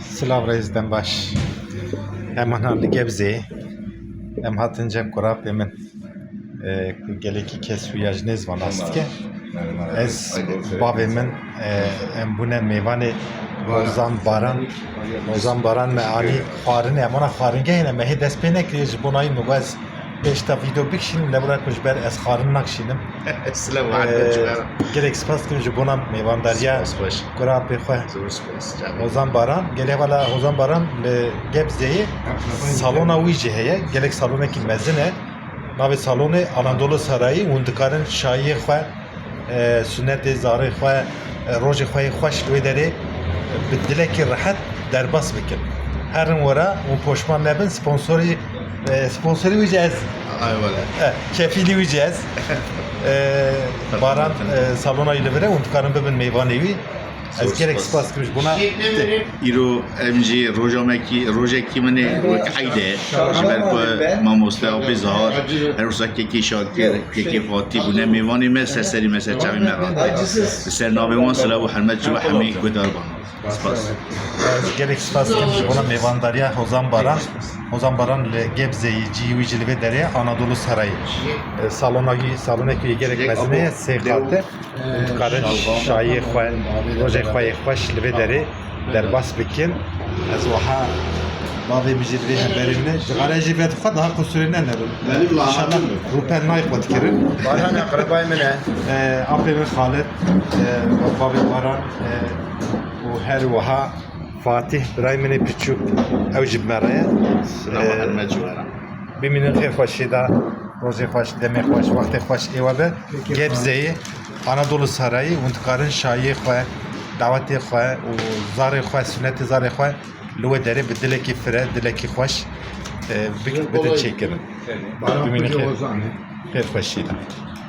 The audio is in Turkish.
Slav reisden baş. Hem hanarlı Gebze'yi hem hatınca kurap hemen geleki kes uyajnez van astke. Ez babemin em bune meyvane Ozan Baran me ani xarine emana xaringe yine mehi despene kriye bunayı mugaz beşta video bikşinim le bırak ber ez xarin nakşinim. Slav hadde Gerek spas kriye buna meyvandarya kurap xwe Ozan Baran gele vala Ozan Baran le Gebze'yi salona uici heye gerek salona ki mezine nave salonu Anadolu Sarayı undikarın şahi xwe sünnet-i zarı xwe roji xwe xoş vederi بدلکی راحت در بس بکن. هر ورا اون پشمان نبین سپانسوری ویجاز. Ayvalı. Kefili ویجاز. Baran salona ile vere und karın bebin meyvanevi. Az gerek spas kmış buna. İro emci rojaki mene kayde. Jiber ko mamosta bizar. Her usak ki şakir ki fati bune meyvani mes seri mes çavi meran. Ser nabewan sıra bu hürmet ve hami godar bana. Spas. Gerek spas kmış buna meyvandarya Ozan Baran ile Gebze'yi civicili ve dere Anadolu Sarayı. Salona ki gerek mezine seyhatte karın şahi xwe roje xwe xoş li ve dere derbas bikin. Ez waha bavê mijîlvê heberîne ji garajî ve xwe daha kusurîne nebin. İnşallah rûpen nayê xwe dikirin. Baran akrabay min e. Apê min Xalit bavê Baran û her wiha Fatih birayê min ê piçûk ew ji me re ye. Hürmet ve Bimînin xêr xweşî da rojê xweş, demê xweş, wextê xweş êwe be Gebze'yi Anadolu Sarayı û dikarin şayê xwe davetê xwe û zarê xwe sünnetê zarê xwe li wê derê bi dilekî fire, dilekî xweş bidin çêkirin. Bimînin xêr xweşî da.